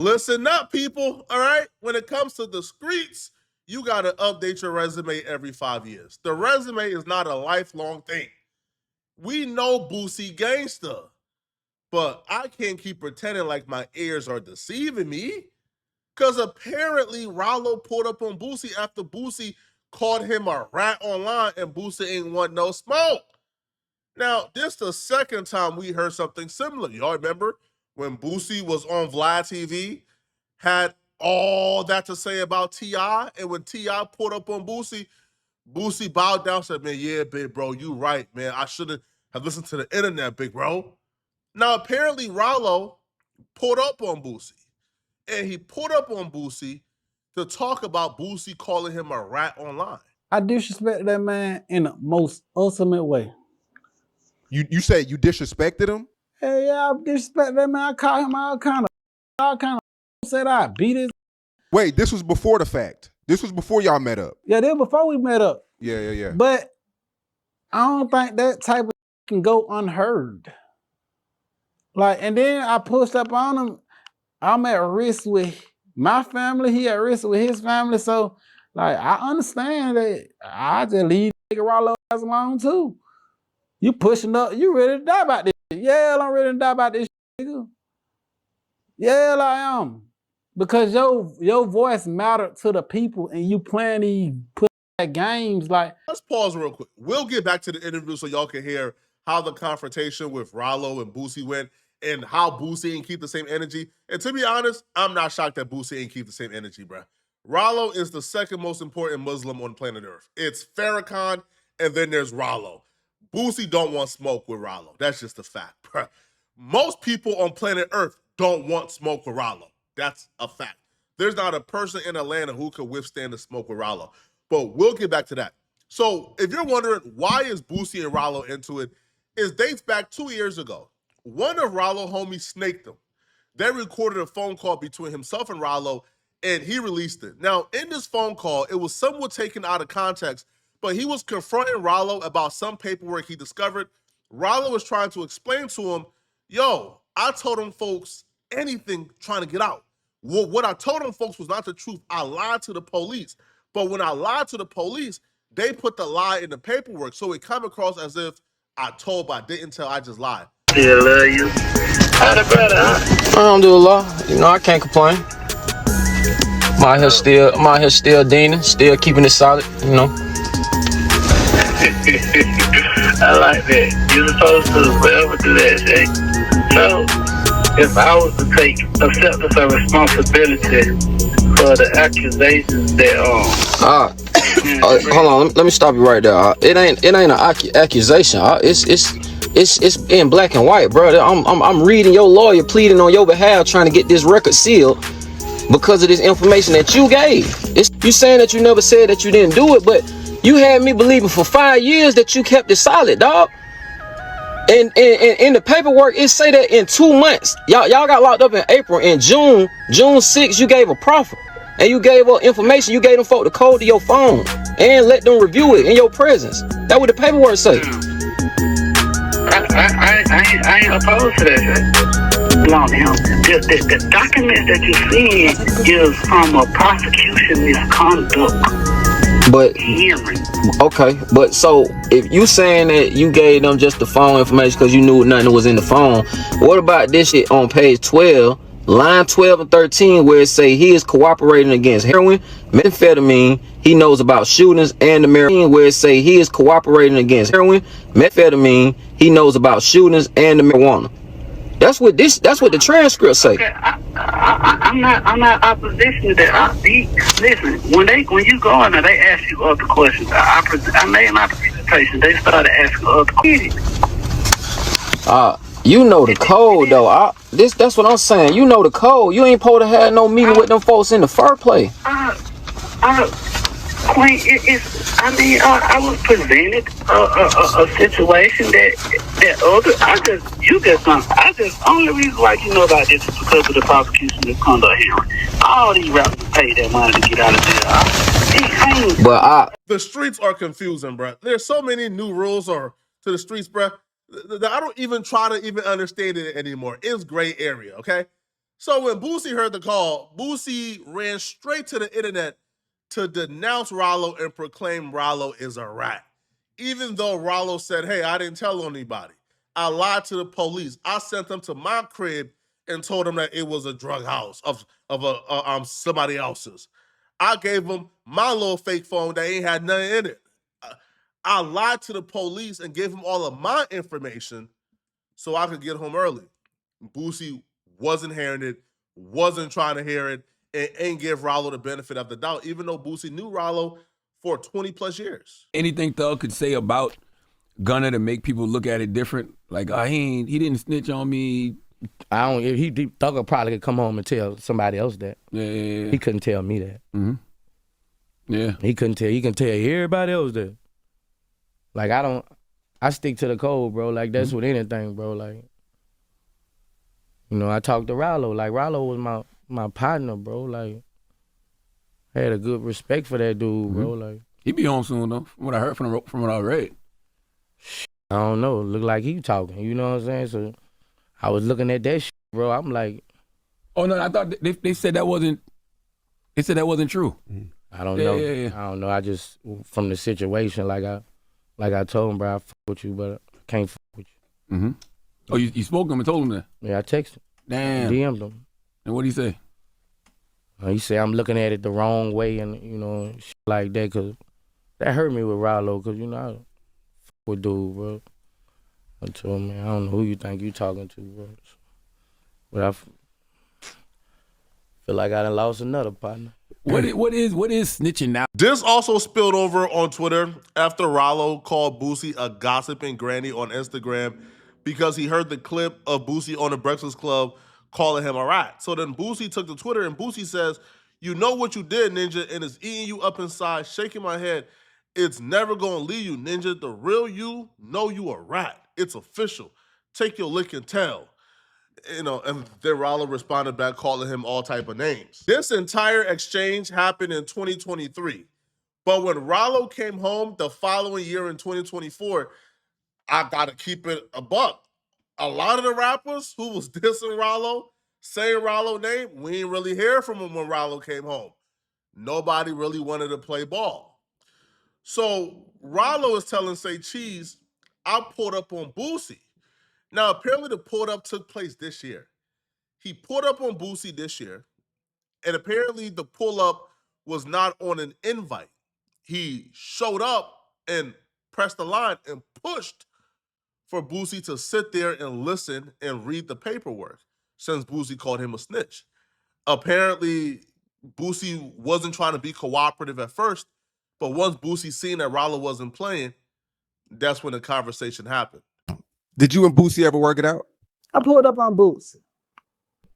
Listen up, people, all right? When it comes to the streets, you got to update your resume every 5 years. The resume is not a lifelong thing. We know Boosie gangster, but I can't keep pretending like my ears are deceiving me. Because apparently Rollo pulled up on Boosie after Boosie called him a rat online and Boosie ain't want no smoke. Now, this the second time we heard something similar. Y'all remember when Boosie was on Vlad TV, had all that to say about T.I., and when T.I. pulled up on Boosie, Boosie bowed down and said, man, yeah, big bro, you right, man. I shouldn't have listened to the internet, big bro. Now, apparently, Rollo pulled up on Boosie, and he pulled up on Boosie to talk about Boosie calling him a rat online. I disrespect that man in the most ultimate way. You said you disrespected him? Hey, yeah, I disrespect that man. I call him all kind of said I beat his. Wait, this was before the fact. This was before y'all met up. Yeah, this before we met up. Yeah. But I don't think that type of can go unheard. Like, and then I pushed up on him. I'm at risk with my family. He at risk with his family. So, like, I understand that I just leave nigga Rollo ass alone too. You pushing up, you ready to die about this shit. Yeah, I'm ready to die about this shit, nigga. Yeah, I am. Because your voice mattered to the people and you playing these games like. Let's pause real quick. We'll get back to the interview so y'all can hear how the confrontation with Rollo and Boosie went and how Boosie ain't keep the same energy. And to be honest, I'm not shocked that Boosie ain't keep the same energy, bruh. Rollo is the second most important Muslim on planet Earth. It's Farrakhan, and then there's Rollo. Boosie don't want smoke with Rollo. That's just a fact, bruh. Most people on planet Earth don't want smoke with Rollo. That's a fact. There's not a person in Atlanta who could withstand the smoke with Rollo. But we'll get back to that. So if you're wondering why is Boosie and Rollo into it, it dates back 2 years ago. One of Rollo homies snaked him. They recorded a phone call between himself and Rollo, and he released it. Now, in this phone call, it was somewhat taken out of context, but he was confronting Rollo about some paperwork he discovered. Rollo was trying to explain to him, yo, I told them folks anything trying to get out. What I told them folks was not the truth. I lied to the police. But when I lied to the police, they put the lie in the paperwork. So it come across as if I told, but I didn't tell, I just lied. Yeah, love you. How the brother? Alhamdulillah. You know, I can't complain. I'm out here still deaning, still keeping it solid, you know. I like that. You're supposed to forever do that, Jay. So, if I was to take acceptance of responsibility for the accusations that hold on, let me stop you right there. It ain't an accusation. It's in black and white, bro. I'm reading your lawyer pleading on your behalf, trying to get this record sealed because of this information that you gave. You saying that you never said that you didn't do it, but you had me believing for 5 years that you kept it solid, dog. And in the paperwork, it say that in 2 months, y'all got locked up in April. In June 6th, you gave a proffer. And you gave up information. You gave them folk the code to your phone and let them review it in your presence. That's what the paperwork say. I ain't opposed to that. No, the document that you're seeing is from a prosecution misconduct. But okay, but so if you saying that you gave them just the phone information because you knew nothing was in the phone, what about this shit on page 12, line 12 and 13, where it say he is cooperating against heroin, methamphetamine, he knows about shootings, and the marijuana, where it say he is cooperating against heroin, methamphetamine, he knows about shootings, and the marijuana. That's what the transcript say. Okay, I'm not opposition to that. Listen, when you go in there, they ask you other questions. I made my presentation. They started asking other questions. You know the code though. That's what I'm saying. You know the code. You ain't supposed to have no meeting with them folks in the first place. Queen, I was presented a situation that only reason why you know about this is because of the prosecution misconduct hearing. All these rappers pay that money to get out of jail. But the streets are confusing, bro. There's so many new rules to the streets, bro. I don't even try to even understand it anymore. It's gray area, okay? So when Boosie heard the call, Boosie ran straight to the internet to denounce Rollo and proclaim Rollo is a rat. Even though Rollo said, hey, I didn't tell anybody. I lied to the police. I sent them to my crib and told them that it was a drug house of somebody else's. I gave them my little fake phone that ain't had nothing in it. I lied to the police and gave them all of my information so I could get home early. Boosie wasn't hearing it, wasn't trying to hear it, and ain't give Rollo the benefit of the doubt, even though Boosie knew Rollo for 20 plus years. Anything Thug could say about Gunna to make people look at it different? Like, oh, he didn't snitch on me. I don't. He Thug probably could come home and tell somebody else that. Yeah. He couldn't tell me that. Mm-hmm. Yeah. He couldn't tell. He can tell everybody else that. Like I stick to the code, bro. Like that's with anything, bro. Like, you know, I talked to Rollo. Like Rollo was my partner, bro. Like, I had a good respect for that dude, bro. Like, he be home soon though. From what I heard from what I read. I don't know. Look like he talking. You know what I'm saying? So I was looking at that shit, bro. I'm like, oh no, I thought they said that wasn't. They said that wasn't true. I don't know. Yeah. I don't know. I just from the situation, like I told him, bro, I fuck with you, but I can't fuck with you. Mm-hmm. Oh, you spoke to him and told him that? Yeah, I texted him. Damn. DM'd him. And what'd he say? He said I'm looking at it the wrong way and, you know, shit like that, because that hurt me with Rollo, because, you know, I fuck with dude, bro. I told him, man, I don't know who you think you talking to, bro. But I feel like I done lost another partner. What is snitching now? This also spilled over on Twitter after Rollo called Boosie a gossiping granny on Instagram because he heard the clip of Boosie on the Breakfast Club calling him a rat. So then Boosie took to Twitter and Boosie says, you know what you did, Ninja, and it's eating you up inside, shaking my head. It's never gonna leave you, Ninja. The real you know you a rat. It's official. Take your lick and tell. You know, and then Rollo responded back calling him all type of names. This entire exchange happened in 2023. But when Rollo came home the following year in 2024, I gotta keep it a buck. A lot of the rappers who was dissing Rollo, saying Rollo name, we ain't really hear from him when Rollo came home. Nobody really wanted to play ball. So Rollo is telling Say Cheese, I pulled up on Boosie. Now, apparently the pull up took place this year. He pulled up on Boosie this year, and apparently the pull up was not on an invite. He showed up and pressed the line and pushed for Boosie to sit there and listen and read the paperwork, since Boosie called him a snitch. Apparently, Boosie wasn't trying to be cooperative at first, but once Boosie seen that Rollo wasn't playing, that's when the conversation happened. Did you and Boosie ever work it out? I pulled up on Boots.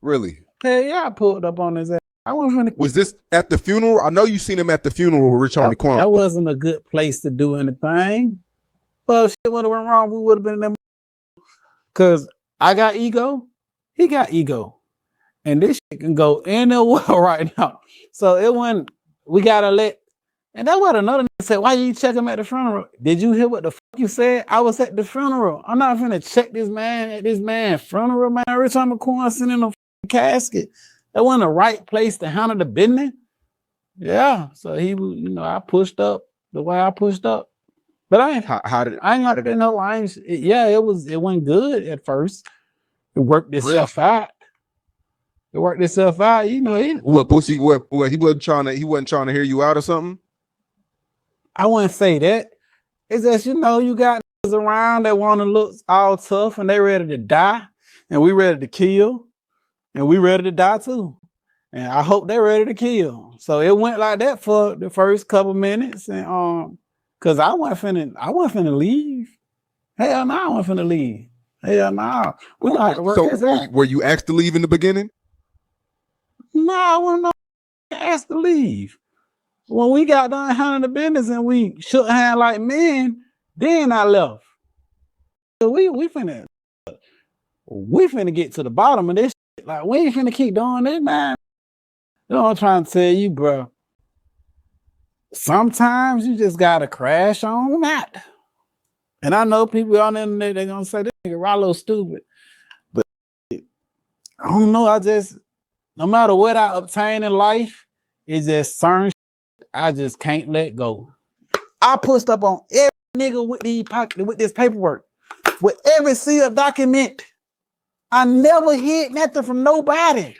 Really? Hell yeah, I pulled up on his ass. I wasn't finna. Was this at the funeral? I know you seen him at the funeral with Rich Homie Quan. That wasn't a good place to do anything. Well, shit would have went wrong. We would have been in them. Cause I got ego, he got ego, and this shit can go anywhere right now. So it went. We gotta let. And that's what another nigga said. Why you check him at the funeral? Did you hear what the fuck you said? I was at the funeral. I'm not finna check this man at this man's funeral, man. Every time a corn sitting in a casket, that wasn't the right place to handle the business. Yeah. So he, you know, I pushed up the way I pushed up. But I ain't got to no lines. Yeah, it went good at first. It worked itself out. It worked itself out. You know, What Boosie? What he wasn't trying to hear you out or something? I wouldn't say that. It's just, you know, you got niggas around that want to look all tough and they ready to die, and we ready to kill, and we ready to die too. And I hope they ready to kill. So it went like that for the first couple minutes, and cause I wasn't finna leave. Hell no, I wasn't finna leave. Hell no. We gonna have to work this out. Were you asked to leave in the beginning? No, I wasn't asked to leave. When we got done handling the business and we shook hands like men, then I left. So we finna get to the bottom of this shit. Like, we ain't finna keep doing this, man. You know what I'm trying to tell you, bro? Sometimes you just gotta crash on that. And I know people on the internet, they're gonna say, this nigga Rollo stupid. But I don't know, I just No matter what I obtain in life, it's just certain shit I just can't let go. I pushed up on every nigga with this paperwork, with every sealed document. I never hid nothing from nobody.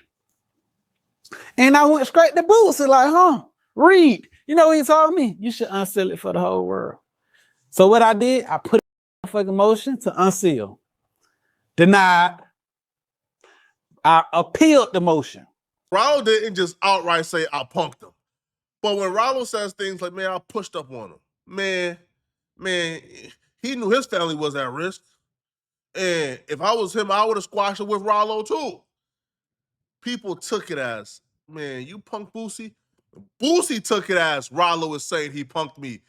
And I went straight to Boosie, like, read. You know what he told me? You should unseal it for the whole world. So what I did, I put a fucking motion to unseal. Denied. I appealed the motion. Rollo didn't just outright say I punked him. But when Rollo says things like, man, I pushed up on him, man, he knew his family was at risk. And if I was him, I would have squashed it with Rollo too. People took it as, man, you punked Boosie? Boosie took it as Rollo is saying he punked me.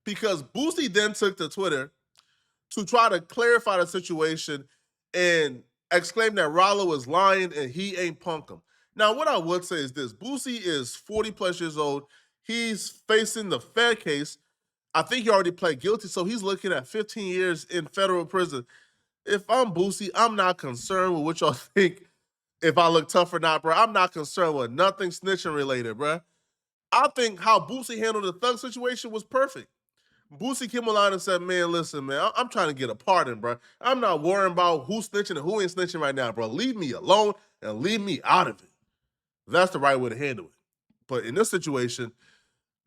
Because Boosie then took to Twitter to try to clarify the situation and exclaim that Rollo is lying and he ain't punk him. Now, what I would say is this. Boosie is 40 plus years old. He's facing the Fed case. I think he already pled guilty, so he's looking at 15 years in federal prison. If I'm Boosie, I'm not concerned with what y'all think if I look tough or not, bro. I'm not concerned with nothing snitching related, bro. I think how Boosie handled the thug situation was perfect. Boosie came online and said, man, listen, man, I'm trying to get a pardon, bro. I'm not worrying about who's snitching and who ain't snitching right now, bro. Leave me alone and leave me out of it. That's the right way to handle it. But in this situation,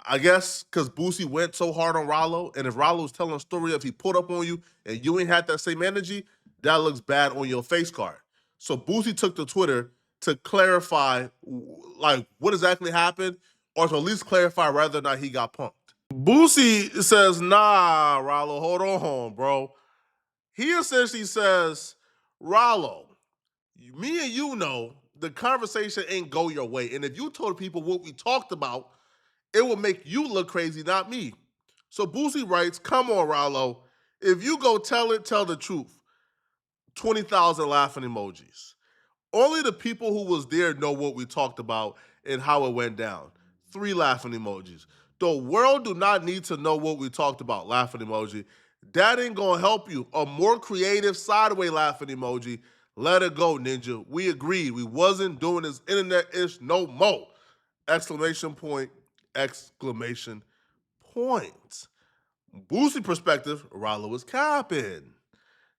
I guess because Boosie went so hard on Rollo, and if Rollo's telling a story of he pulled up on you and you ain't had that same energy, that looks bad on your face card. So Boosie took to Twitter to clarify, like, what exactly happened, or to at least clarify whether or not he got punked. Boosie says, nah, Rollo, hold on, bro. He essentially says, Rollo, me and you know the conversation ain't go your way. And if you told people what we talked about, it will make you look crazy, not me. So Boosie writes, come on, Rollo. If you go tell it, tell the truth. 20,000 laughing emojis. Only the people who was there know what we talked about and how it went down. 3 laughing emojis. The world do not need to know what we talked about, laughing emoji. That ain't gonna help you. A more creative sideways laughing emoji. Let it go, ninja. We agreed. We wasn't doing this internet-ish no more. Exclamation point, exclamation point. Boosie perspective, Rollo was capping.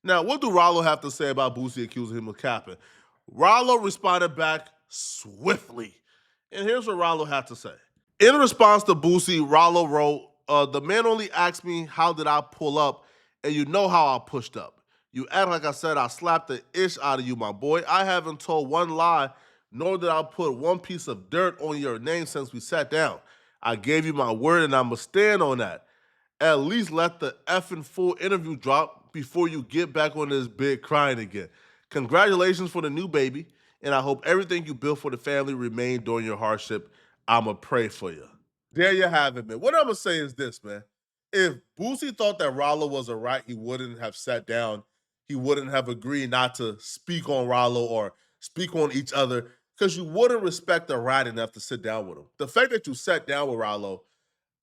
Now, what do Rollo have to say about Boosie accusing him of capping? Rollo responded back swiftly. And here's what Rollo had to say. In response to Boosie, Rollo wrote, the man only asked me how did I pull up, and you know how I pushed up. You act like I said I slapped the ish out of you, my boy. I haven't told one lie, nor did I put one piece of dirt on your name since we sat down. I gave you my word, and I'ma stand on that. At least let the effing full interview drop before you get back on this bed crying again. Congratulations for the new baby, and I hope everything you built for the family remained during your hardship. I'ma pray for you. There you have it, man. What I'm gonna say is this, man. If Boosie thought that Rollo was a rat, he wouldn't have sat down. He wouldn't have agreed not to speak on Rollo or speak on each other because you wouldn't respect a rat enough to sit down with him. The fact that you sat down with Rollo,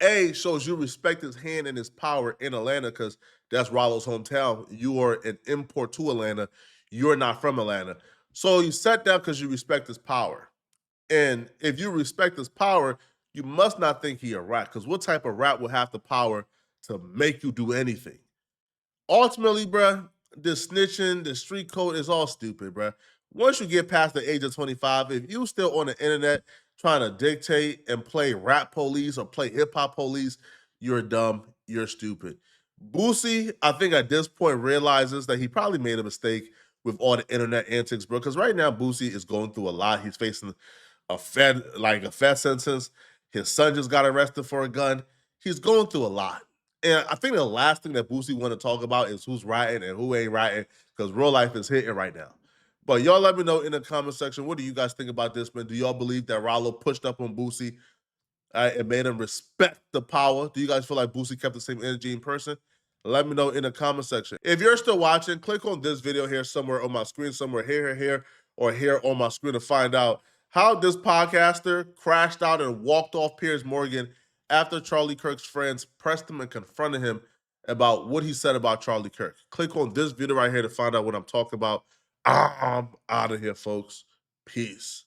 A, shows you respect his hand and his power in Atlanta because that's Rollo's hometown. You are an import to Atlanta. You're not from Atlanta. So you sat down because you respect his power. And if you respect his power, you must not think he a rat. Because what type of rat would have the power to make you do anything? Ultimately, bruh, this snitching, this street code is all stupid, bruh. Once you get past the age of 25, if you still on the internet trying to dictate and play rap police or play hip hop police, you're dumb, you're stupid. Boosie, I think at this point realizes that he probably made a mistake with all the internet antics, bro. Because right now Boosie is going through a lot. He's facing a Fed sentence. His son just got arrested for a gun. He's going through a lot. And I think the last thing that Boosie want to talk about is who's ratting and who ain't ratting, because real life is hitting right now. But y'all let me know in the comment section, what do you guys think about this, man? Do y'all believe that Rollo pushed up on Boosie and made him respect the power? Do you guys feel like Boosie kept the same energy in person? Let me know in the comment section. If you're still watching, click on this video here somewhere on my screen, somewhere here, or here on my screen to find out how this podcaster crashed out and walked off Piers Morgan after Charlie Kirk's friends pressed him and confronted him about what he said about Charlie Kirk. Click on this video right here to find out what I'm talking about. I'm out of here, folks. Peace.